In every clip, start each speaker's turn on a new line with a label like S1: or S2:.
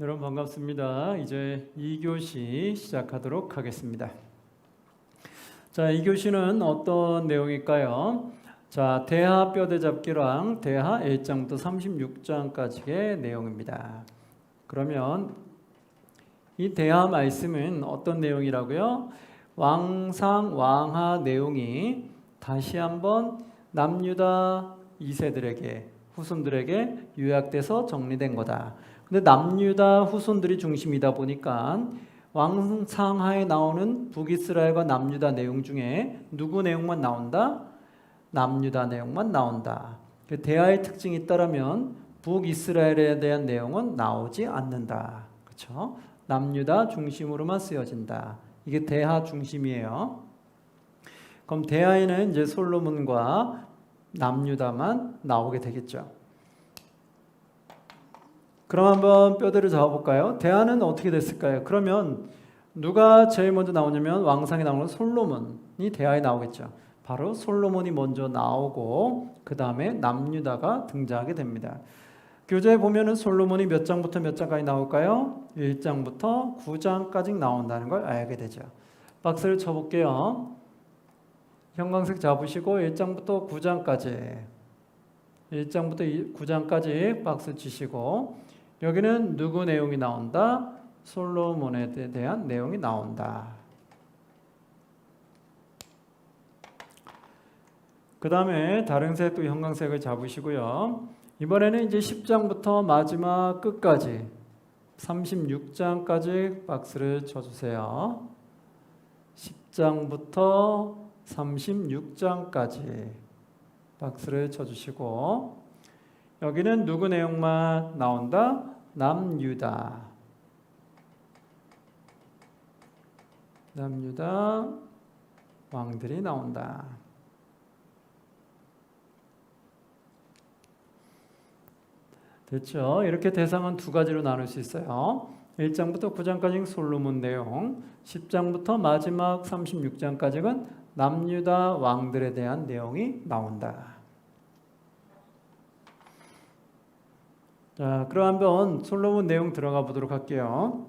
S1: 여러분 반갑습니다. 이제 2교시 시작하도록 하겠습니다. 자, 2교시는 어떤 내용일까요? 자, 대하 뼈대잡기랑 대하 1장부터 36장까지의 내용입니다. 그러면 이 대하 말씀은 어떤 내용이라고요? 왕상, 왕하 내용이 다시 한번 남유다 2세들에게, 후손들에게 요약돼서 정리된 거다. 근데 남유다 후손들이 중심이다 보니까 왕상하에 나오는 북이스라엘과 남유다 내용 중에 누구 내용만 나온다? 남유다 내용만 나온다. 대하의 특징이 있다라면 북이스라엘에 대한 내용은 나오지 않는다. 그렇죠? 남유다 중심으로만 쓰여진다. 이게 대하 중심이에요. 그럼 대하에는 이제 솔로몬과 남유다만 나오게 되겠죠. 그럼 한번 뼈대를 잡아볼까요? 대하는 어떻게 됐을까요? 그러면 누가 제일 먼저 나오냐면 왕상에 나오는 솔로몬이 대하에 나오겠죠. 바로 솔로몬이 먼저 나오고 그 다음에 남유다가 등장하게 됩니다. 교재에 보면은 솔로몬이 몇 장부터 몇 장까지 나올까요? 1장부터 9장까지 나온다는 걸 알게 되죠. 박스를 쳐볼게요. 형광색 잡으시고 1장부터 9장까지 1장부터 9장까지 박스 치시고 여기는 누구 내용이 나온다? 솔로몬에 대한 내용이 나온다. 그 다음에 다른 색 또 형광색을 잡으시고요. 이번에는 이제 10장부터 마지막 끝까지 36장까지 박스를 쳐주세요. 10장부터 36장까지 박스를 쳐주시고 여기는 누구 내용만 나온다? 남유다. 남유다 왕들이 나온다. 됐죠? 이렇게 대상은 두 가지로 나눌 수 있어요. 1장부터 9장까지는 솔로몬 내용, 10장부터 마지막 36장까지는 남유다 왕들에 대한 내용이 나온다. 자, 그럼 한번 솔로몬 내용 들어가 보도록 할게요.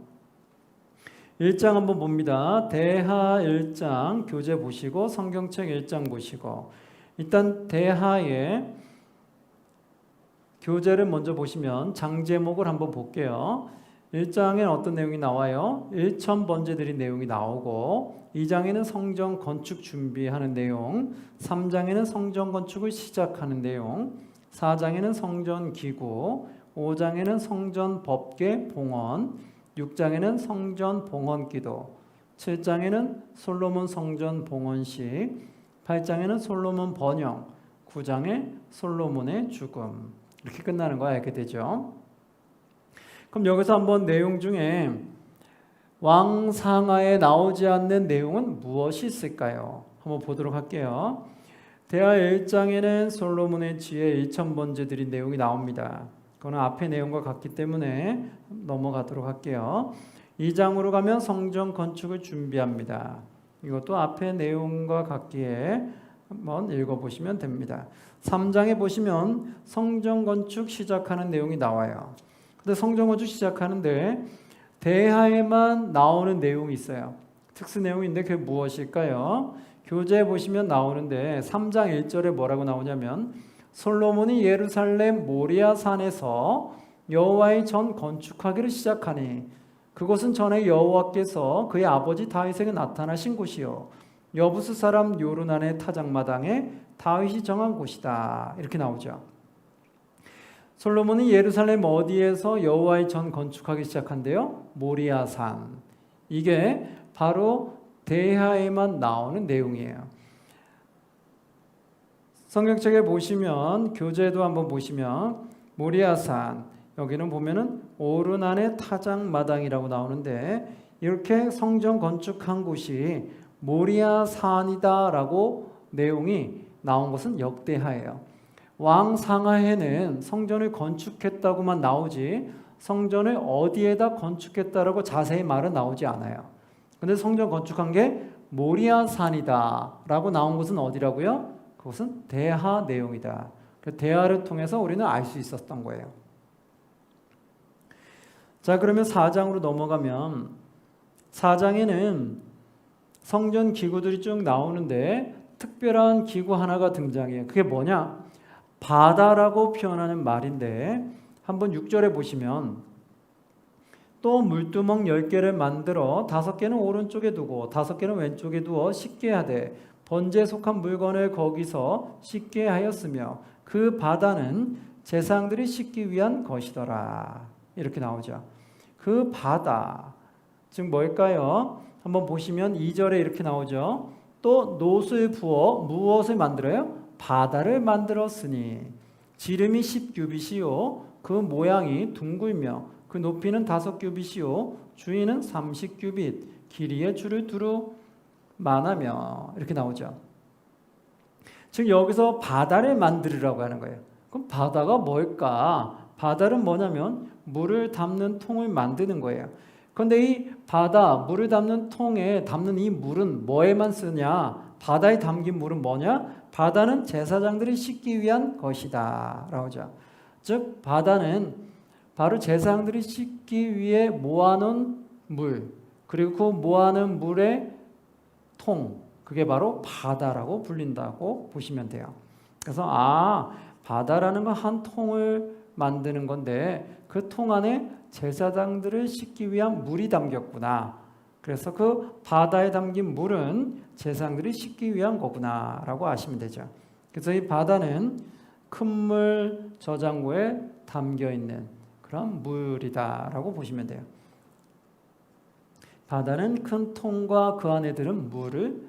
S1: 1장 한번 봅니다. 대하 1장 교재 보시고 성경책 1장 보시고 일단 대하의 교재를 먼저 보시면 장 제목을 한번 볼게요. 1장에는 어떤 내용이 나와요? 1천 번제들이 내용이 나오고 2장에는 성전 건축 준비하는 내용, 3장에는 성전 건축을 시작하는 내용, 4장에는 성전 기구, 5장에는 성전 법계 봉헌, 6장에는 성전 봉헌 기도, 7장에는 솔로몬 성전 봉헌식, 8장에는 솔로몬 번영, 9장에 솔로몬의 죽음. 이렇게 끝나는 거 알게 되죠. 그럼 여기서 한번 내용 중에 왕상하에 나오지 않는 내용은 무엇이 있을까요? 한번 보도록 할게요. 대하 1장에는 솔로몬의 지혜 1,000번제들이 내용이 나옵니다. 그거는 앞의 내용과 같기 때문에 넘어가도록 할게요. 2장으로 가면 성전 건축을 준비합니다. 이것도 앞의 내용과 같기에 한번 읽어보시면 됩니다. 3장에 보시면 성전 건축 시작하는 내용이 나와요. 근데 성전 건축 시작하는데 대하에만 나오는 내용이 있어요. 특수 내용인데 그게 무엇일까요? 교재에 보시면 나오는데 3장 1절에 뭐라고 나오냐면 솔로몬이 예루살렘 모리아 산에서 여호와의 전 건축하기를 시작하니 그곳은 전에 여호와께서 그의 아버지 다윗에게 나타나신 곳이요 여부스 사람 요르단의 타작마당에 다윗이 정한 곳이다. 이렇게 나오죠. 솔로몬이 예루살렘 어디에서 여호와의 전 건축하기 시작한대요? 모리아 산. 이게 바로 대하에만 나오는 내용이에요. 성경책에 보시면 교재도 한번 보시면 모리아산 여기는 보면은 오르난의 타작마당이라고 나오는데 이렇게 성전 건축한 곳이 모리아산이다라고 내용이 나온 것은 역대하예요. 왕상하에는 성전을 건축했다고만 나오지 성전을 어디에다 건축했다라고 자세히 말은 나오지 않아요. 근데 성전 건축한 게 모리아산이다라고 나온 것은 어디라고요? 그것은 대하 내용이다. 대하를 통해서 우리는 알 수 있었던 거예요. 자, 그러면 4장으로 넘어가면 4장에는 성전 기구들이 쭉 나오는데 특별한 기구 하나가 등장해요. 그게 뭐냐? 바다라고 표현하는 말인데 한번 6절에 보시면 또 물두멍 10개를 만들어 5개는 오른쪽에 두고 5개는 왼쪽에 두어 씻게 하되 번제에 속한 물건을 거기서 씻게 하였으며 그 바다는 제사장들이 씻기 위한 것이더라. 이렇게 나오죠. 그 바다 즉 뭘까요? 한번 보시면 2절에 이렇게 나오죠. 또 놋을 부어 무엇을 만들어요? 바다를 만들었으니 지름이 10규빗이요 그 모양이 둥글며 그 높이는 5규빗이요 주위는 30규빗 길이에 줄을 두루 만하며 이렇게 나오죠. 즉 여기서 바다를 만들으라고 하는 거예요. 그럼 바다가 뭘까? 바다는 뭐냐면 물을 담는 통을 만드는 거예요. 그런데 이 바다, 물을 담는 통에 담는 이 물은 뭐에만 쓰냐? 바다에 담긴 물은 뭐냐? 바다는 제사장들이 씻기 위한 것이다 라고 하죠. 즉 바다는 바로 제사장들이 씻기 위해 모아놓은 물, 그리고 그 모아놓은 물의 통, 그게 바로 바다라고 불린다고 보시면 돼요. 그래서 바다라는 건 한 통을 만드는 건데 그 통 안에 제사장들을 씻기 위한 물이 담겼구나. 그래서 그 바다에 담긴 물은 제사장들이 씻기 위한 거구나 라고 아시면 되죠. 그래서 이 바다는 큰 물 저장고에 담겨있는 그런 물이다 라고 보시면 돼요. 바다는 큰 통과 그 안에 들은 물을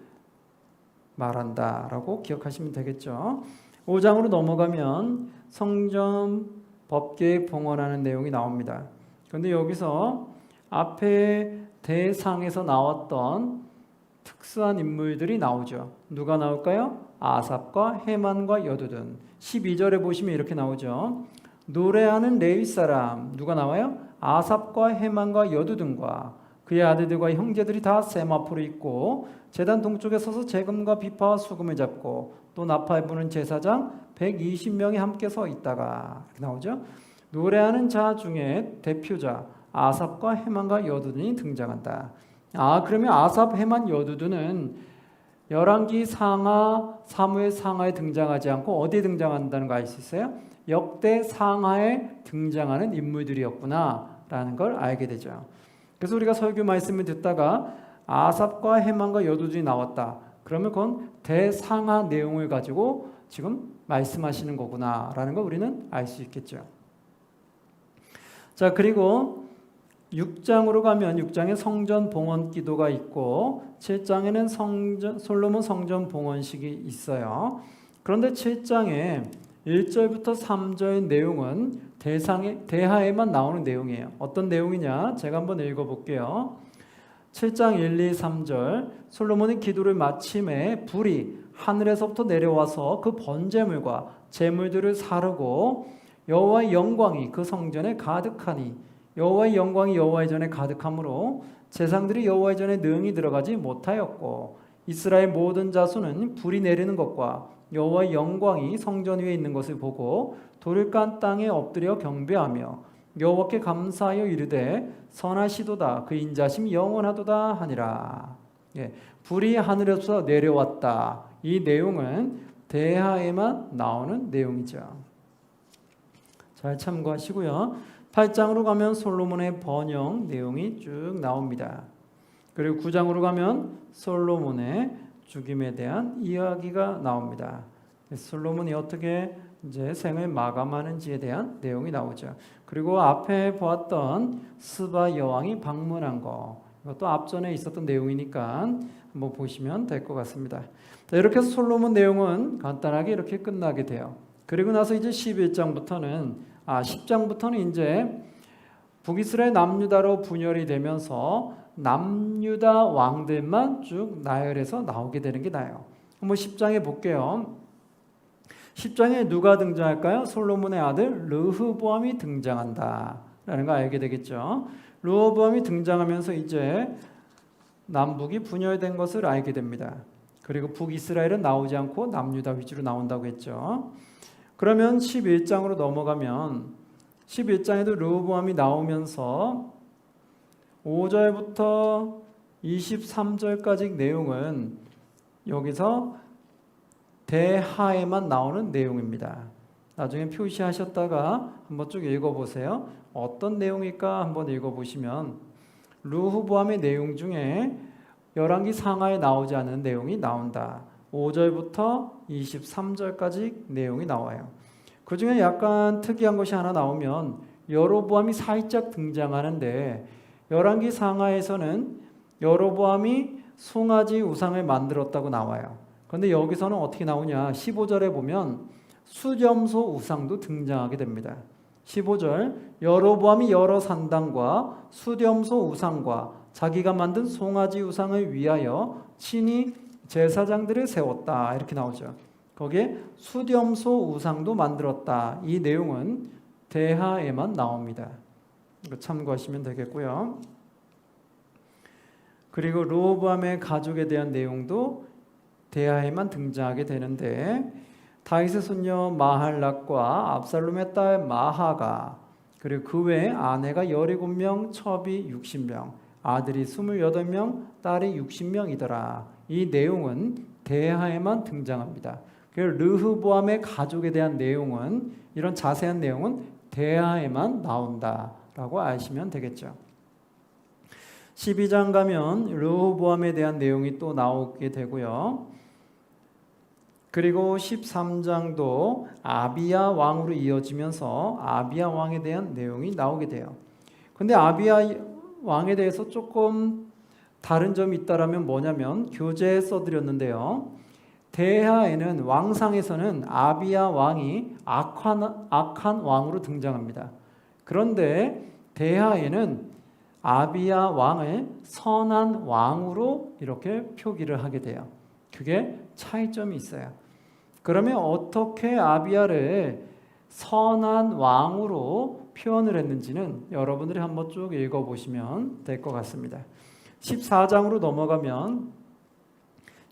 S1: 말한다 라고 기억하시면 되겠죠. 5장으로 넘어가면 성전 법계획 봉헌하는 내용이 나옵니다. 그런데 여기서 앞에 대상에서 나왔던 특수한 인물들이 나오죠. 누가 나올까요? 아삽과 헤만과 여두둔. 12절에 보시면 이렇게 나오죠. 노래하는 레위 사람 누가 나와요? 아삽과 헤만과 여두둔과 그의 아들들과 형제들이 다 세마포로 있고 제단 동쪽에 서서 재금과 비파와 수금을 잡고 또 나팔 부는 제사장 120명이 함께 서 있다가 이렇게 나오죠. 노래하는 자 중에 대표자 아삽과 헤만과 여두둔이 등장한다. 그러면 아삽, 헤만, 여두둔은 열왕기 상하, 사무엘 상하에 등장하지 않고 어디에 등장한다는 거 알 수 있어요? 역대 상하에 등장하는 인물들이었구나라는 걸 알게 되죠. 그래서 우리가 설교 말씀을 듣다가 아삽과 헤만과 여두둔이 나왔다. 그러면 그건 대상하 내용을 가지고 지금 말씀하시는 거구나라는 걸 우리는 알 수 있겠죠. 자, 그리고 6장으로 가면 6장에 성전 봉헌 기도가 있고 7장에는 솔로몬 성전 봉헌식이 있어요. 그런데 7장에 1절부터 3절 내용은 대하에만 나오는 내용이에요. 어떤 내용이냐? 제가 한번 읽어볼게요. 7장 1, 2, 3절 솔로몬이 기도를 마침에 불이 하늘에서부터 내려와서 그 번제물과 제물들을 사르고 여호와의 영광이 그 성전에 가득하니 여호와의 영광이 여호와의 전에 가득하므로 제사장들이 여호와의 전에 능히 들어가지 못하였고 이스라엘 모든 자손은 불이 내리는 것과 여호와의 영광이 성전 위에 있는 것을 보고 돌을 깐 땅에 엎드려 경배하며 여호와께 감사하여 이르되 선하시도다 그 인자심이 영원하도다 하니라. 불이 하늘에서 내려왔다. 이 내용은 대하에만 나오는 내용이죠. 잘 참고하시고요. 8장으로 가면 솔로몬의 번영 내용이 쭉 나옵니다. 그리고 9장으로 가면 솔로몬의 죽임에 대한 이야기가 나옵니다. 솔로몬이 어떻게 이제 생을 마감하는지에 대한 내용이 나오죠. 그리고 앞에 보았던 스바 여왕이 방문한 거, 이것도 앞전에 있었던 내용이니까 한번 보시면 될 것 같습니다. 자, 이렇게 해서 솔로몬 내용은 간단하게 이렇게 끝나게 돼요. 그리고 나서 이제 10장부터는 이제 북이스라엘 남유다로 분열이 되면서 남유다 왕들만 쭉 나열해서 나오게 되는 게 나요. 한번 10장에 볼게요. 10장에 누가 등장할까요? 솔로몬의 아들 르흐보암이 등장한다 라는 거 알게 되겠죠. 르흐보암이 등장하면서 이제 남북이 분열된 것을 알게 됩니다. 그리고 북이스라엘은 나오지 않고 남유다 위주로 나온다고 했죠. 그러면 11장으로 넘어가면 11장에도 르호보암이 나오면서 5절부터 23절까지 내용은 여기서 대하에만 나오는 내용입니다. 나중에 표시하셨다가 한번 쭉 읽어보세요. 어떤 내용일까 한번 읽어보시면 르호보암의 내용 중에 열왕기 상하에 나오지 않은 내용이 나온다. 5절부터 23절까지 내용이 나와요. 그 중에 약간 특이한 것이 하나 나오면 여로보암이 살짝 등장하는데 열왕기 상하에서는 여로보암이 송아지 우상을 만들었다고 나와요. 그런데 여기서는 어떻게 나오냐? 15절에 보면 수렴소 우상도 등장하게 됩니다. 15절 여로보암이 여러 산당과 수렴소 우상과 자기가 만든 송아지 우상을 위하여 친히 제사장들을 세웠다 이렇게 나오죠. 거기에 수렴소 우상도 만들었다. 이 내용은 대하에만 나옵니다. 이거 참고하시면 되겠고요. 그리고 르호보암의 가족에 대한 내용도 대하에만 등장하게 되는데 다윗의 손녀 마할락과 압살롬의 딸 마하가 그리고 그 외에 아내가 17명, 첩이 60명, 아들이 28명, 딸이 60명이더라. 이 내용은 대하에만 등장합니다. 그래서 르호보암의 가족에 대한 내용은 이런 자세한 내용은 대하에만 나온다라고 아시면 되겠죠. 12장 가면 르호보암에 대한 내용이 또 나오게 되고요. 그리고 13장도 아비야 왕으로 이어지면서 아비야 왕에 대한 내용이 나오게 돼요. 근데 아비야 왕에 대해서 조금 다른 점이 있다라면 뭐냐면 교재에 써드렸는데요. 대하에는 왕상에서는 아비야 왕이 악한 왕으로 등장합니다. 그런데 대하에는 아비야 왕을 선한 왕으로 이렇게 표기를 하게 돼요. 그게 차이점이 있어요. 그러면 어떻게 아비야를 선한 왕으로 표현을 했는지는 여러분들이 한번 쭉 읽어보시면 될 것 같습니다. 14장으로 넘어가면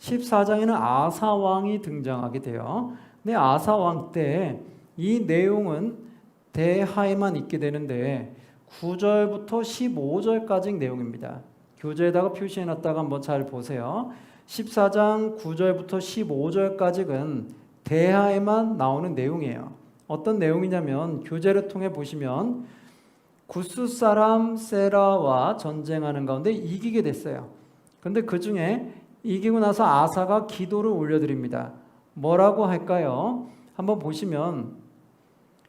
S1: 14장에는 아사 왕이 등장하게 돼요. 근데 아사 왕 때 이 내용은 대하에만 있게 되는데 9절부터 15절까지 내용입니다. 교재에다가 표시해놨다가 한번 잘 보세요. 14장 9절부터 15절까지는 대하에만 나오는 내용이에요. 어떤 내용이냐면 교재를 통해 보시면 구스 사람 세라와 전쟁하는 가운데 이기게 됐어요. 그런데 그 중에 이기고 나서 아사가 기도를 올려드립니다. 뭐라고 할까요? 한번 보시면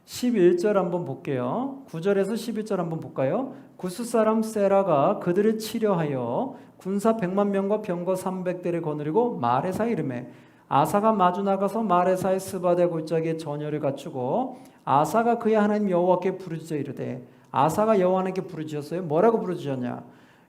S1: 11절 한번 볼게요. 9절에서 11절 한번 볼까요? 구스 사람 세라가 그들을 치려하여 군사 100만 명과 병거 300대를 거느리고 마레사 이름에 아사가 마주 나가서 마레사의 스바데 골짜기에 전열을 갖추고 아사가 그의 하나님 여호와께 부르짖어 이르되 아사가 여호와께 부르짖었어요. 뭐라고 부르짖었냐?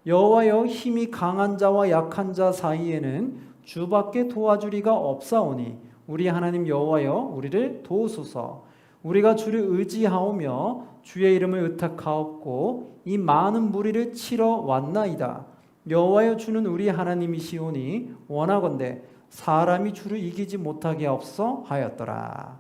S1: 여호와여 힘이 강한 자와 약한 자 사이에는 주밖에 도와주리가 없사오니 우리 하나님 여호와여 우리를 도우소서. 우리가 주를 의지하오며 주의 이름을 의탁하옵고 이 많은 무리를 치러 왔나이다. 여호와여 주는 우리 하나님이시오니 원하건대 사람이 주를 이기지 못하게 하옵소서 하였더라.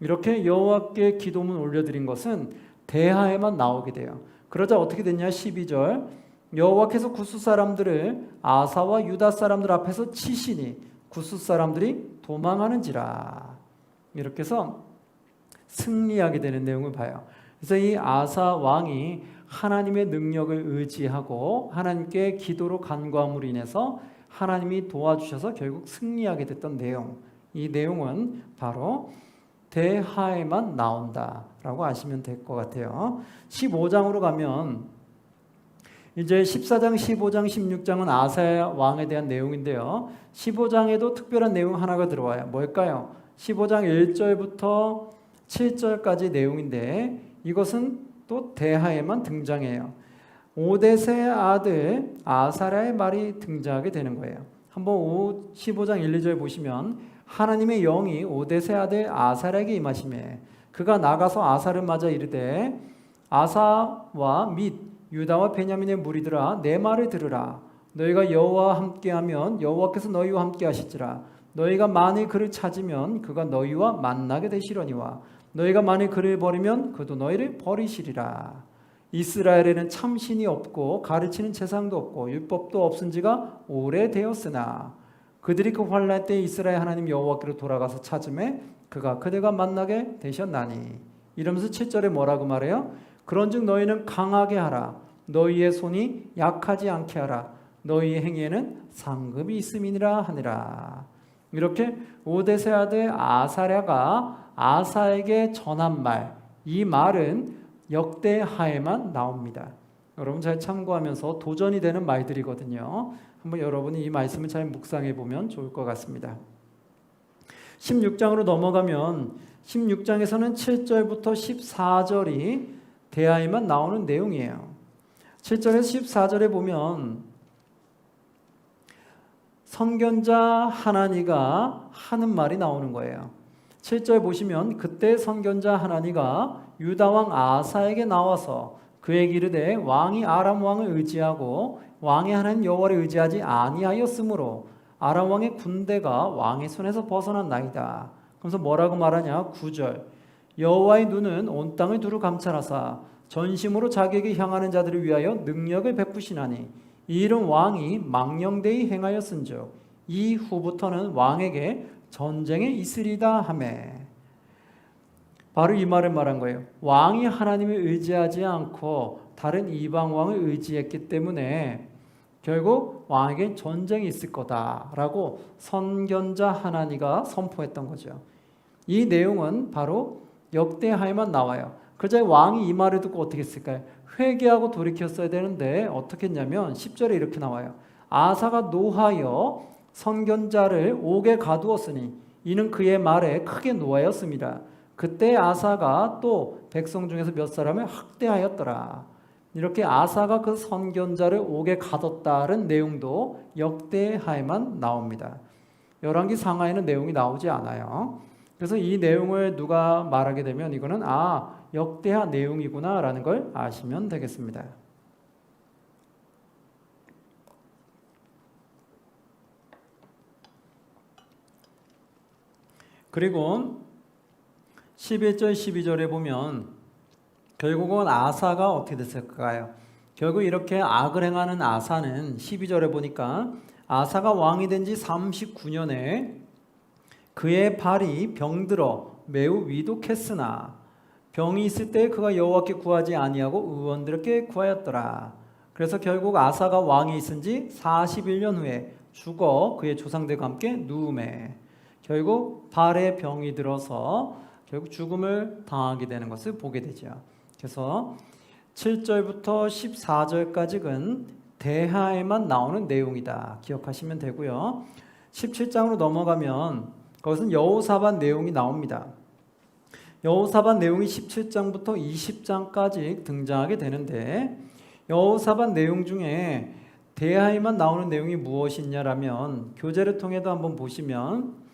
S1: 이렇게 여호와께 기도문 올려드린 것은 대하에만 나오게 돼요. 그러자 어떻게 됐냐? 12절 여호와께서 구스 사람들을 아사와 유다 사람들 앞에서 치시니 구스 사람들이 도망하는지라. 이렇게 해서 승리하게 되는 내용을 봐요. 그래서 이 아사 왕이 하나님의 능력을 의지하고 하나님께 기도로 간구함으로 인해서 하나님이 도와주셔서 결국 승리하게 됐던 내용, 이 내용은 바로 대하에만 나온다라고 아시면 될 것 같아요. 15장으로 가면 이제 14장, 15장, 16장은 아사 왕에 대한 내용인데요. 15장에도 특별한 내용 하나가 들어와요. 뭘까요? 15장 1절부터 7절까지 내용인데 이것은 또 대하에만 등장해요. 오뎃의 아들 아사랴의 말이 등장하게 되는 거예요. 한번 15장 1, 2절 보시면 하나님의 영이 오뎃의 아들 아사랴에게 임하시매 그가 나가서 아사를 맞아 이르되 아사와 및 유다와 베냐민의 무리들아 내 말을 들으라. 너희가 여호와와 함께하면 여호와께서 너희와 함께하실지라. 너희가 만일 그를 찾으면 그가 너희와 만나게 되시려니와 너희가 만일 그를 버리면 그도 너희를 버리시리라. 이스라엘에는 참신이 없고 가르치는 재상도 없고 율법도 없은 지가 오래되었으나 그들이 그 환난 때 이스라엘 하나님 여호와께로 돌아가서 찾음에 그가 그들과 만나게 되셨나니. 이러면서 7절에 뭐라고 말해요? 그런즉 너희는 강하게 하라. 너희의 손이 약하지 않게 하라. 너희의 행위에는 상급이 있음이니라 하니라. 이렇게 오데세 아들 아사랴가 아사에게 전한 말, 이 말은 역대하에만 나옵니다. 여러분 잘 참고하면서 도전이 되는 말들이거든요. 한번 여러분이 이 말씀을 잘 묵상해 보면 좋을 것 같습니다. 16장으로 넘어가면 16장에서는 7절부터 14절이 대하에만 나오는 내용이에요. 7절에서 14절에 보면 선견자 하나니가 하는 말이 나오는 거예요. 7절 보시면 그때 선견자 하나니가 유다왕 아사에게 나와서 그에게 이르되 왕이 아람 왕을 의지하고 왕의 하나님 여호와를 의지하지 아니하였으므로 아람 왕의 군대가 왕의 손에서 벗어났나이다. 그래서 뭐라고 말하냐? 9절 여호와의 눈은 온 땅을 두루 감찰하사 전심으로 자기에게 향하는 자들을 위하여 능력을 베푸시나니 이 일은 왕이 망령되이 행하였은즉 이후부터는 왕에게 전쟁에 있으리다 하매. 바로 이 말을 말한 거예요. 왕이 하나님을 의지하지 않고 다른 이방 왕을 의지했기 때문에 결국 왕에게 전쟁이 있을 거다라고 선견자 하나니가 선포했던 거죠. 이 내용은 바로 역대하에만 나와요. 그저 왕이 이 말을 듣고 어떻게 했을까요? 회개하고 돌이켰어야 되는데 어떻게 했냐면 10절에 이렇게 나와요. 아사가 노하여 선견자를 옥에 가두었으니 이는 그의 말에 크게 노하였습니다. 그때 아사가 또 백성 중에서 몇 사람을 학대하였더라. 이렇게 아사가 그 선견자를 옥에 가뒀다는 내용도 역대하에만 나옵니다. 열왕기 상하에는 내용이 나오지 않아요. 그래서 이 내용을 누가 말하게 되면 이거는 역대하 내용이구나 라는 걸 아시면 되겠습니다. 그리고 11절 12절에 보면 결국은 아사가 어떻게 됐을까요? 결국 이렇게 악을 행하는 아사는 12절에 보니까 아사가 왕이 된 지 39년에 그의 발이 병들어 매우 위독했으나 병이 있을 때 그가 여호와께 구하지 아니하고 의원들에게 구하였더라. 그래서 결국 아사가 왕이 있은 지 41년 후에 죽어 그의 조상들과 함께 누움에 결국 발에 병이 들어서 결국 죽음을 당하게 되는 것을 보게 되죠. 그래서 7절부터 14절까지는 대하에만 나오는 내용이다. 기억하시면 되고요. 17장으로 넘어가면 거기서는 여호사밧 내용이 나옵니다. 여호사밧 내용이 17장부터 20장까지 등장하게 되는데 여호사밧 내용 중에 대하에만 나오는 내용이 무엇이냐라면 교재를 통해도 한번 보시면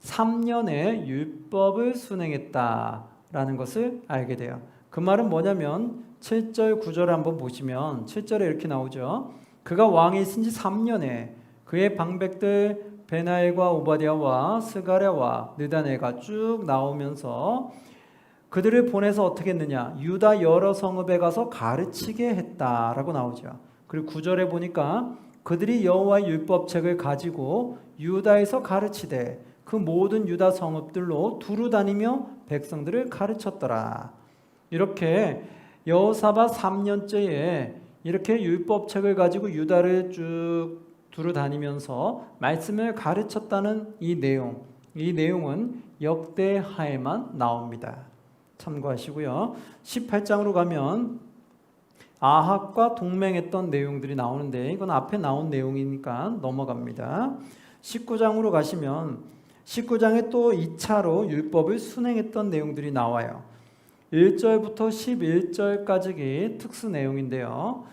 S1: 3년의 율법을 순행했다라는 것을 알게 돼요. 그 말은 뭐냐면 7절 9절을 한번 보시면 7절에 이렇게 나오죠. 그가 왕이 있은 지 3년에 그의 방백들 베나엘과 오바댜와 스가랴와 느다넬가 쭉 나오면서 그들을 보내서 어떻게 했느냐? 유다 여러 성읍에 가서 가르치게 했다라고 나오죠. 그리고 9절에 보니까 그들이 여호와의 율법책을 가지고 유다에서 가르치되 그 모든 유다 성읍들로 두루 다니며 백성들을 가르쳤더라. 이렇게 여호사밧 3년째에 이렇게 율법책을 가지고 유다를 쭉 두루 다니면서 말씀을 가르쳤다는 이 내용은 역대하에만 나옵니다. 참고하시고요. 18장으로 가면 아합과 동맹했던 내용들이 나오는데 이건 앞에 나온 내용이니까 넘어갑니다. 19장으로 가시면 19장에 또 2차로 율법을 순행했던 내용들이 나와요. 1절부터 11절까지 특수 내용인데요.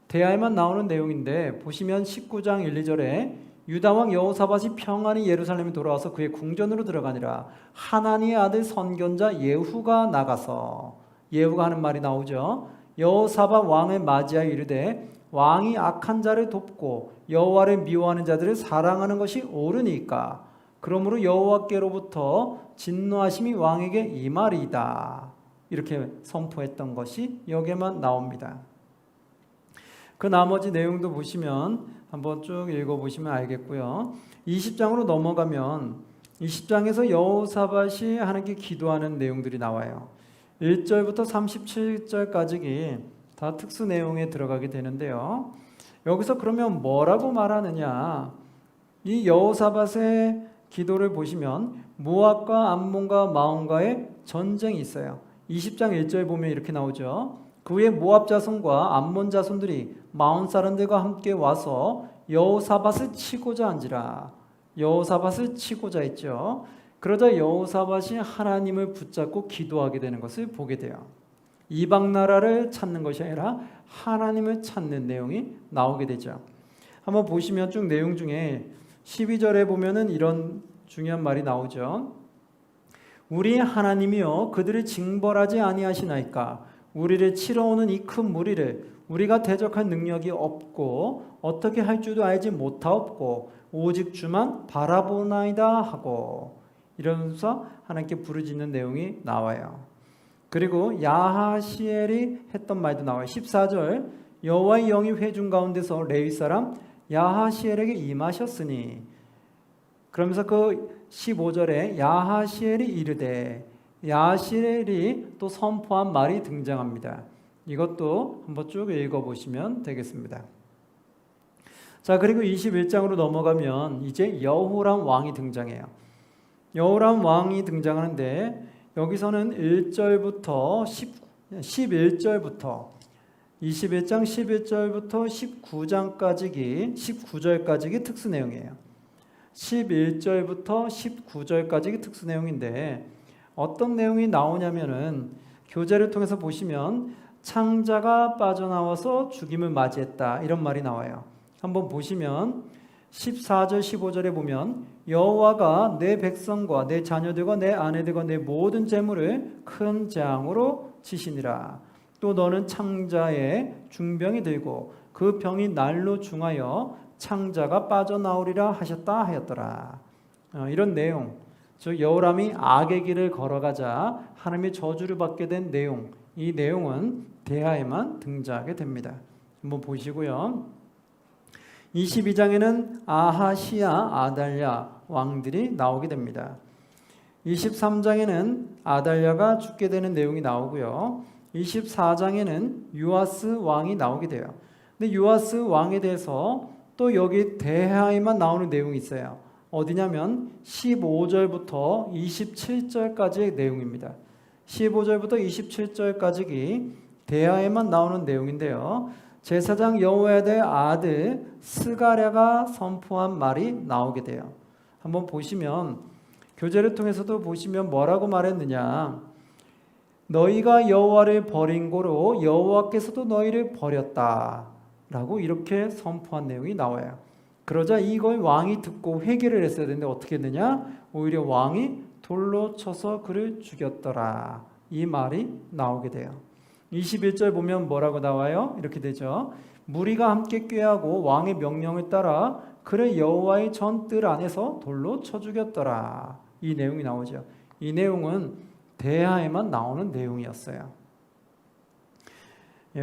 S1: 대하에만 나오는 내용인데 보시면 19장 1, 2절에 유다왕 여호사밧이 평안히 예루살렘에 돌아와서 그의 궁전으로 들어가니라. 하나니의 아들 선견자 예후가 나가서 예후가 하는 말이 나오죠. 여호사밧 왕을 맞이하여 이르되 왕이 악한 자를 돕고 여호와를 미워하는 자들을 사랑하는 것이 옳으니까 그러므로 여호와께로부터 진노하심이 왕에게 임하리이다. 이렇게 선포했던 것이 여기에만 나옵니다. 그 나머지 내용도 보시면 한번 쭉 읽어보시면 알겠고요. 20장으로 넘어가면 20장에서 여호사밧이 하나님께 기도하는 내용들이 나와요. 1절부터 37절까지 다 특수 내용에 들어가게 되는데요. 여기서 그러면 뭐라고 말하느냐? 이 여호사밧의 기도를 보시면 모압과 암몬과 마온과의 전쟁이 있어요. 20장 1절 보면 이렇게 나오죠. 그 후에 모압 자손과 암몬 자손들이 마온 사람들과 함께 와서 여호사밧을 치고자 한지라. 여호사밧을 치고자 했죠. 그러자 여호사밧이 하나님을 붙잡고 기도하게 되는 것을 보게 돼요. 이방 나라를 찾는 것이 아니라 하나님을 찾는 내용이 나오게 되죠. 한번 보시면 쭉 내용 중에 12절에 보면은 이런 중요한 말이 나오죠. 우리 하나님이여 그들을 징벌하지 아니하시나이까. 우리를 치러 오는 이 큰 무리를 우리가 대적할 능력이 없고 어떻게 할 줄도 알지 못하옵고 오직 주만 바라보나이다 하고, 이러면서 하나님께 부르짖는 내용이 나와요. 그리고 야하시엘이 했던 말도 나와요. 14절 여호와의 영이 회중 가운데서 레위 사람 야하시엘에게 임하셨으니, 그러면서 그 15절에 야하시엘이 이르되, 야하시엘이 또 선포한 말이 등장합니다. 이것도 한번 쭉 읽어보시면 되겠습니다. 자, 그리고 21장으로 넘어가면 이제 여호람 왕이 등장해요. 여호람 왕이 등장하는데 여기서는 1절부터 11절부터 21장 11절부터 19절까지 특수 내용이에요. 11절부터 19절까지 특수 내용인데 어떤 내용이 나오냐면은 교재를 통해서 보시면 창자가 빠져나와서 죽임을 맞이했다, 이런 말이 나와요. 한번 보시면 14절 15절에 보면 여호와가 내 백성과 내 자녀들과 내 아내들과 내 모든 재물을 큰 재앙으로 치시니라. 또 너는 창자에 중병이 들고 그 병이 날로 중하여 창자가 빠져나오리라 하셨다 하였더라. 이런 내용, 즉 여호람이 악의 길을 걸어가자 하나님의 저주를 받게 된 내용, 이 내용은 대하에만 등장하게 됩니다. 한번 보시고요. 22장에는 아하시야, 아달랴 왕들이 나오게 됩니다. 23장에는 아달랴가 죽게 되는 내용이 나오고요. 24장에는 요아스 왕이 나오게 돼요. 근데 요아스 왕에 대해서 또 여기 대하에만 나오는 내용이 있어요. 어디냐면 15절부터 27절까지의 내용입니다. 15절부터 27절까지 대하에만 나오는 내용인데요. 제사장 여호야다의 아들 스가랴가 선포한 말이 나오게 돼요. 한번 보시면 교재를 통해서도 보시면 뭐라고 말했느냐. 너희가 여호와를 버린 고로 여호와께서도 너희를 버렸다 라고 이렇게 선포한 내용이 나와요. 그러자 이걸 왕이 듣고 회개를 했어야 되는데 어떻게 했느냐. 오히려 왕이 돌로 쳐서 그를 죽였더라, 이 말이 나오게 돼요. 21절 보면 뭐라고 나와요? 이렇게 되죠. 무리가 함께 꾀하고 왕의 명령을 따라 그를 여호와의 전뜰 안에서 돌로 쳐 죽였더라, 이 내용이 나오죠. 이 내용은 대하에만 나오는 내용이었어요.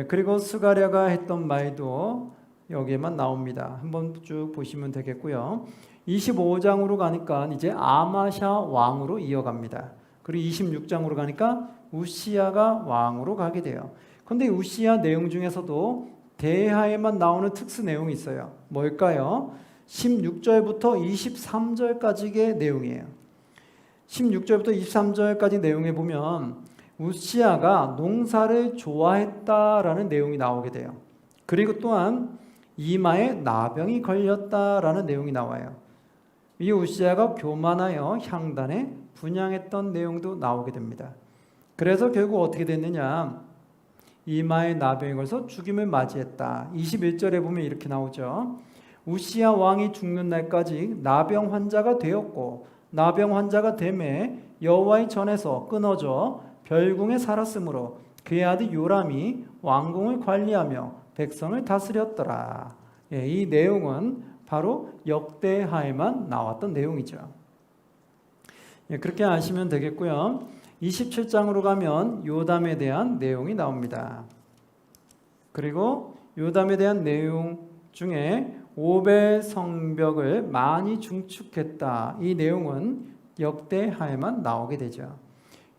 S1: 그리고 스가랴가 했던 말도 여기에만 나옵니다. 한번 쭉 보시면 되겠고요. 25장으로 가니까 이제 아마샤 왕으로 이어갑니다. 그리고 26장으로 가니까 우시야가 왕으로 가게 돼요. 그런데 우시야 내용 중에서도 대하에만 나오는 특수 내용이 있어요. 뭘까요? 16절부터 23절까지의 내용이에요. 16절부터 23절까지 내용에 보면 우시야가 농사를 좋아했다라는 내용이 나오게 돼요. 그리고 또한 이마에 나병이 걸렸다라는 내용이 나와요. 이 우시야가 교만하여 향단에 분향했던 내용도 나오게 됩니다. 그래서 결국 어떻게 됐느냐. 이마에 나병이 걸려서 죽임을 맞이했다. 21절에 보면 이렇게 나오죠. 우시야 왕이 죽는 날까지 나병 환자가 되었고 나병 환자가 되매 여호와의 전에서 끊어져 별궁에 살았으므로 그의 아들 요람이 왕궁을 관리하며 백성을 다스렸더라. 이 내용은 바로 역대하에만 나왔던 내용이죠. 예, 그렇게 아시면 되겠고요. 27장으로 가면 요담에 대한 내용이 나옵니다. 그리고 요담에 대한 내용 중에 오벨 성벽을 많이 중축했다. 이 내용은 역대하에만 나오게 되죠.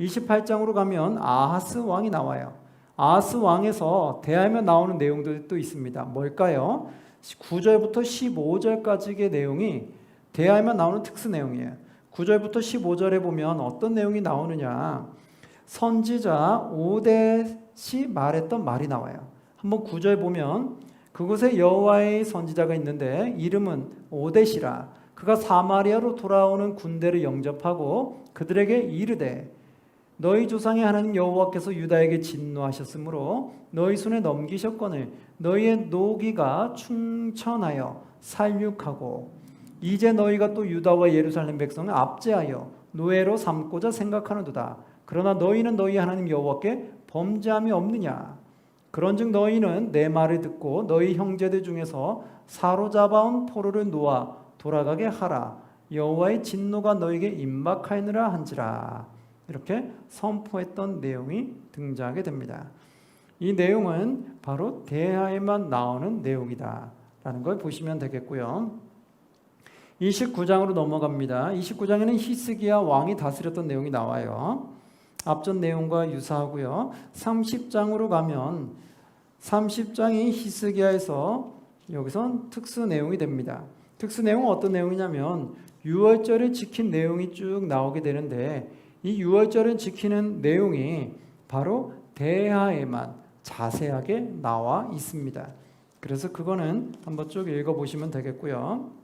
S1: 28장으로 가면 아하스 왕이 나와요. 아하스 왕에서 대하에만 나오는 내용들이 또 있습니다. 뭘까요? 9절부터 15절까지의 내용이 대하에만 나오는 특수 내용이에요. 9절부터 15절에 보면 어떤 내용이 나오느냐, 선지자 오뎃이 말했던 말이 나와요. 한번 9절 보면 그곳에 여호와의 선지자가 있는데 이름은 오뎃이라. 그가 사마리아로 돌아오는 군대를 영접하고 그들에게 이르되 너희 조상의 하나님 여호와께서 유다에게 진노하셨으므로 너희 손에 넘기셨거늘 너희의 노기가 충천하여 살육하고 이제 너희가 또 유다와 예루살렘 백성을 압제하여 노예로 삼고자 생각하는도다. 그러나 너희는 너희 하나님 여호와께 범죄함이 없느냐. 그런즉 너희는 내 말을 듣고 너희 형제들 중에서 사로잡아온 포로를 놓아 돌아가게 하라. 여호와의 진노가 너희에게 임박하느라 한지라. 이렇게 선포했던 내용이 등장하게 됩니다. 이 내용은 바로 대하에만 나오는 내용이다 라는 걸 보시면 되겠고요. 29장으로 넘어갑니다. 29장에는 히스기야 왕이 다스렸던 내용이 나와요. 앞전 내용과 유사하고요. 30장으로 가면 30장이 히스기야에서 여기선 특수 내용이 됩니다. 특수 내용은 어떤 내용이냐면 유월절을 지킨 내용이 쭉 나오게 되는데 이 유월절을 지키는 내용이 바로 대하에만 자세하게 나와 있습니다. 그래서 그거는 한번 쭉 읽어보시면 되겠고요.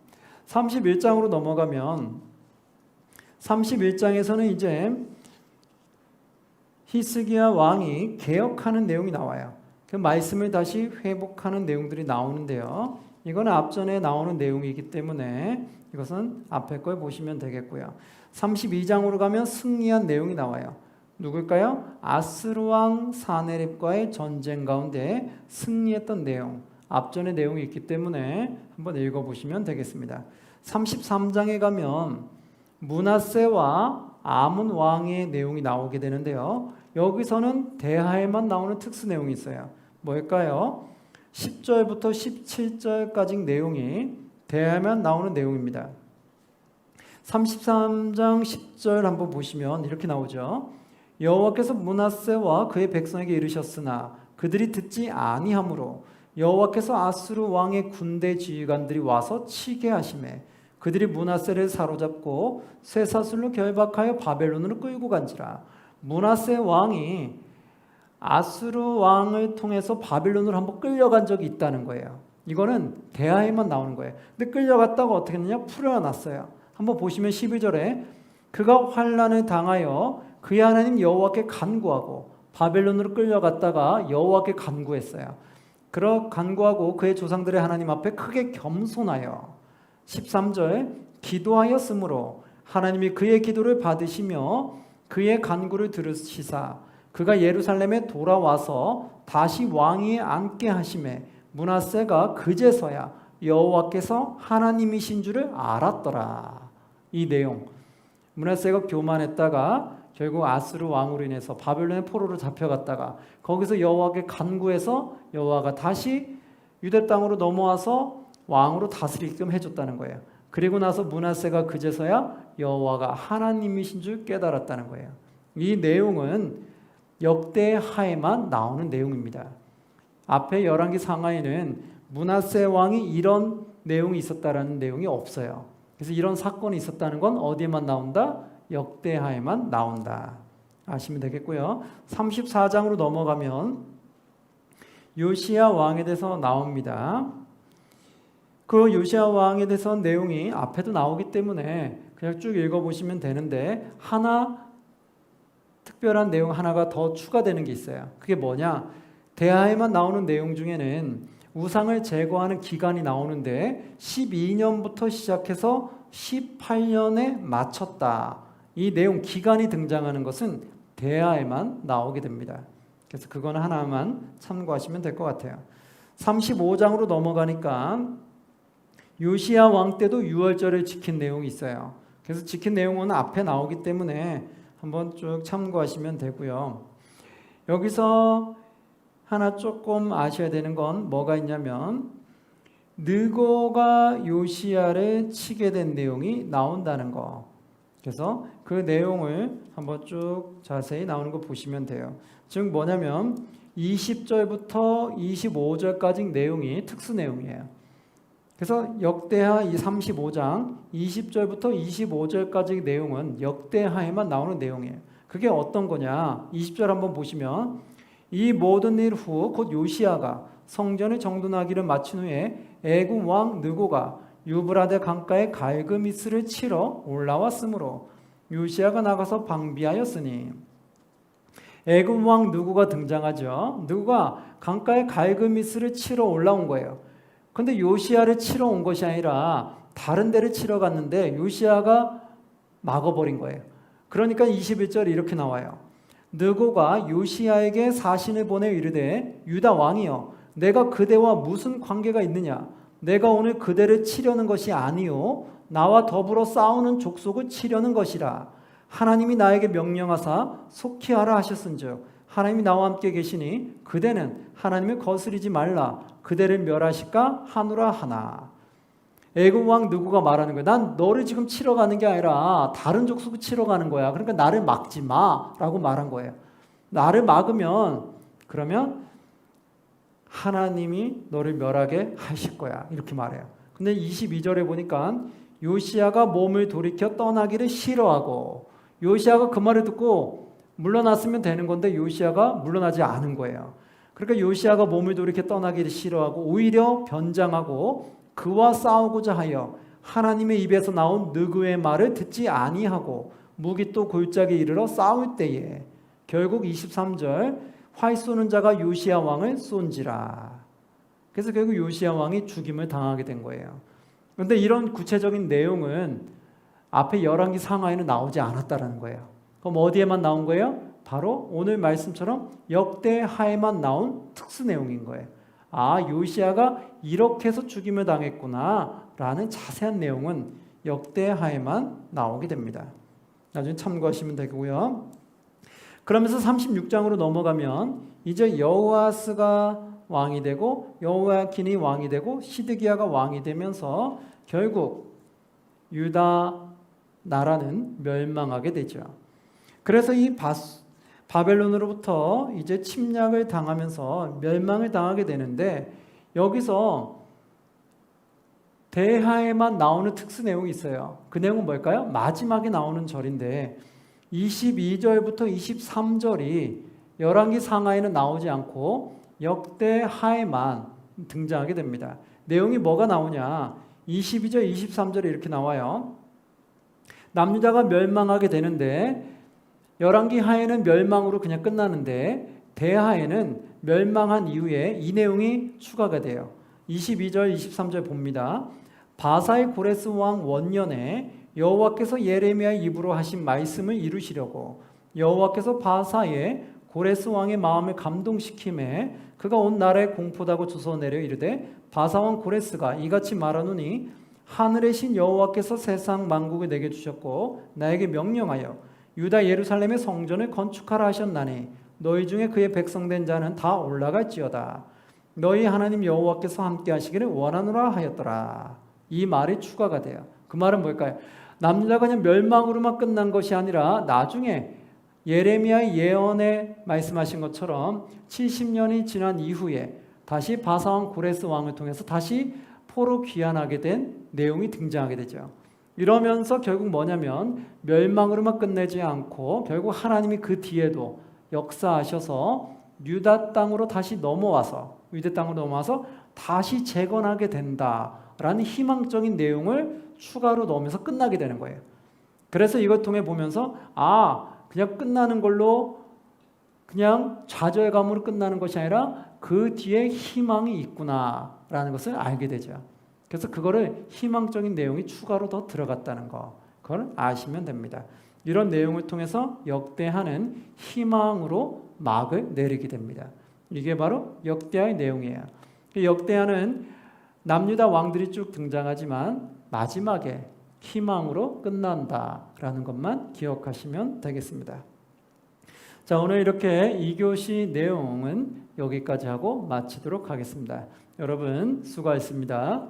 S1: 31장으로 넘어가면 31장에서는 이제 히스기야 왕이 개혁하는 내용이 나와요. 그 말씀을 다시 회복하는 내용들이 나오는데요. 이건 앞전에 나오는 내용이기 때문에 이것은 앞에 걸 보시면 되겠고요. 32장으로 가면 승리한 내용이 나와요. 누굴까요? 아스루 왕 사네립과의 전쟁 가운데 승리했던 내용. 앞전의 내용이 있기 때문에 한번 읽어보시면 되겠습니다. 33장에 가면 므낫세와 아몬 왕의 내용이 나오게 되는데요. 여기서는 대하에만 나오는 특수 내용이 있어요. 뭘까요? 10절부터 17절까지 내용이 대하에만 나오는 내용입니다. 33장 10절 한번 보시면 이렇게 나오죠. 여호와께서 므낫세와 그의 백성에게 이르셨으나 그들이 듣지 아니하므로 여호와께서 아수르 왕의 군대 지휘관들이 와서 치게 하시매 그들이 므낫세를 사로잡고 쇠사슬로 결박하여 바벨론으로 끌고 간지라. 므낫세 왕이 아수르 왕을 통해서 바벨론으로 한번 끌려간 적이 있다는 거예요. 이거는 대하에만 나오는 거예요. 근데 끌려갔다가 어떻게 했느냐? 풀어놨어요. 한번 보시면 12절에 그가 환난을 당하여 그의 하나님 여호와께 간구하고 바벨론으로 끌려갔다가 여호와께 간구했어요. 그러 간구하고 그의 조상들의 하나님 앞에 크게 겸손하여 13절 기도하였으므로 하나님이 그의 기도를 받으시며 그의 간구를 들으시사 그가 예루살렘에 돌아와서 다시 왕위에 앉게 하시매 므낫세가 그제서야 여호와께서 하나님이신 줄을 알았더라. 이 내용, 므낫세가 교만했다가 결국 아스루 왕으로 인해서 바벨론의 포로로 잡혀갔다가 거기서 여호와께 간구해서 여호와가 다시 유대 땅으로 넘어와서 왕으로 다스리게끔 해줬다는 거예요. 그리고 나서 므낫세가 그제서야 여호와가 하나님이신 줄 깨달았다는 거예요. 이 내용은 역대하에만 나오는 내용입니다. 앞에 열왕기 상하에는 므낫세 왕이 이런 내용이 있었다라는 내용이 없어요. 그래서 이런 사건이 있었다는 건 어디에만 나온다? 역대하에만 나온다. 아시면 되겠고요. 34장으로 넘어가면 요시야 왕에 대해서 나옵니다. 그 요시야 왕에 대해서 내용이 앞에도 나오기 때문에 그냥 쭉 읽어보시면 되는데 하나 특별한 내용 하나가 더 추가되는 게 있어요. 그게 뭐냐? 대하에만 나오는 내용 중에는 우상을 제거하는 기간이 나오는데 12년부터 시작해서 18년에 마쳤다. 이 내용 기간이 등장하는 것은 대하에만 나오게 됩니다. 그래서 그거는 하나만 참고하시면 될 것 같아요. 35장으로 넘어가니까 요시야 왕 때도 유월절을 지킨 내용이 있어요. 그래서 지킨 내용은 앞에 나오기 때문에 한번 쭉 참고하시면 되고요. 여기서 하나 조금 아셔야 되는 건 뭐가 있냐면 느고가 요시야를 치게 된 내용이 나온다는 거. 그래서 그 내용을 한번 쭉 자세히 나오는 거 보시면 돼요. 즉 뭐냐면 20절부터 25절까지 내용이 특수 내용이에요. 그래서 역대하 이 35장 20절부터 25절까지 내용은 역대하에만 나오는 내용이에요. 그게 어떤 거냐? 20절 한번 보시면 이 모든 일 후 곧 요시야가 성전을 정돈하기를 마친 후에 애굽 왕 느고가 유브라데 강가에 갈그미스를 치러 올라왔으므로 요시야가 나가서 방비하였으니 애굽 왕 느고가 등장하죠. 느고가 강가에 갈그미스를 치러 올라온 거예요. 근데 요시야를 치러 온 것이 아니라 다른 데를 치러 갔는데 요시야가 막아버린 거예요. 그러니까 21절에 이렇게 나와요. 느고가 요시야에게 사신을 보내 이르되 유다 왕이여 내가 그대와 무슨 관계가 있느냐 내가 오늘 그대를 치려는 것이 아니요 나와 더불어 싸우는 족속을 치려는 것이라 하나님이 나에게 명령하사 속히 하라 하셨은즉 하나님이 나와 함께 계시니 그대는 하나님을 거스리지 말라 그대를 멸하실까 하노라 하나. 애굽 왕 느고가 말하는 거야. 난 너를 지금 치러 가는 게 아니라 다른 족속을 치러 가는 거야. 그러니까 나를 막지 마라고 말한 거예요. 나를 막으면 그러면 하나님이 너를 멸하게 하실 거야. 이렇게 말해요. 근데 22절에 보니까 요시야가 몸을 돌이켜 떠나기를 싫어하고 요시야가 그 말을 듣고 물러났으면 되는 건데 요시야가 물러나지 않은 거예요. 그러니까 요시야가 몸을 돌이켜 떠나기를 싫어하고 오히려 변장하고 그와 싸우고자 하여 하나님의 입에서 나온 느그의 말을 듣지 아니하고 무기 또 골짜기에 이르러 싸울 때에 결국 23절 활 쏘는 자가 요시야 왕을 쏜지라. 그래서 결국 요시야 왕이 죽임을 당하게 된 거예요. 그런데 이런 구체적인 내용은 앞에 열왕기 상하에는 나오지 않았다는 거예요. 그럼 어디에만 나온 거예요? 바로 오늘 말씀처럼 역대하에만 나온 특수 내용인 거예요. 아, 요시야가 이렇게 해서 죽임을 당했구나 라는 자세한 내용은 역대하에만 나오게 됩니다. 나중에 참고하시면 되고요. 그러면서 36장으로 넘어가면 이제 여호아스가 왕이 되고 여호야킨이 왕이 되고 시드기야가 왕이 되면서 결국 유다 나라는 멸망하게 되죠. 그래서 이 바벨론으로부터 이제 침략을 당하면서 멸망을 당하게 되는데 여기서 대하에만 나오는 특수 내용이 있어요. 그 내용은 뭘까요? 마지막에 나오는 절인데 22절부터 23절이 열왕기 상하에는 나오지 않고 역대하에만 등장하게 됩니다. 내용이 뭐가 나오냐? 22절, 23절에 이렇게 나와요. 남유다가 멸망하게 되는데 열왕기 하에는 멸망으로 그냥 끝나는데 대하에는 멸망한 이후에 이 내용이 추가가 돼요. 22절, 23절 봅니다. 바사의 고레스 왕 원년에 여호와께서 예레미야의 입으로 하신 말씀을 이루시려고 여호와께서 바사의 고레스 왕의 마음을 감동시킴에 그가 온 나라에 공포다고 주소내려 이르되 바사 왕 고레스가 이같이 말하노니 하늘의 신 여호와께서 세상 만국을 내게 주셨고 나에게 명령하여 유다 예루살렘의 성전을 건축하라 하셨나니 너희 중에 그의 백성된 자는 다 올라갈지어다. 너희 하나님 여호와께서 함께 하시기를 원하노라 하였더라. 이 말이 추가가 돼요. 그 말은 뭘까요? 남유다가 그냥 멸망으로만 끝난 것이 아니라 나중에 예레미야의 예언에 말씀하신 것처럼 70년이 지난 이후에 다시 바사왕 고레스 왕을 통해서 다시 포로 귀환하게 된 내용이 등장하게 되죠. 이러면서 결국 뭐냐면 멸망으로만 끝내지 않고 결국 하나님이 그 뒤에도 역사하셔서 유다 땅으로 다시 넘어와서 유대 땅으로 넘어와서 다시 재건하게 된다라는 희망적인 내용을 추가로 넣으면서 끝나게 되는 거예요. 그래서 이걸 통해 보면서 그냥 끝나는 걸로 그냥 좌절감으로 끝나는 것이 아니라 그 뒤에 희망이 있구나라는 것을 알게 되죠. 그래서 그거를 희망적인 내용이 추가로 더 들어갔다는 거, 그걸 아시면 됩니다. 이런 내용을 통해서 역대하는 희망으로 막을 내리게 됩니다. 이게 바로 역대하의 내용이에요. 역대하는 남유다 왕들이 쭉 등장하지만 마지막에 희망으로 끝난다라는 것만 기억하시면 되겠습니다. 자, 오늘 이렇게 2교시 내용은 여기까지 하고 마치도록 하겠습니다. 여러분 수고하셨습니다.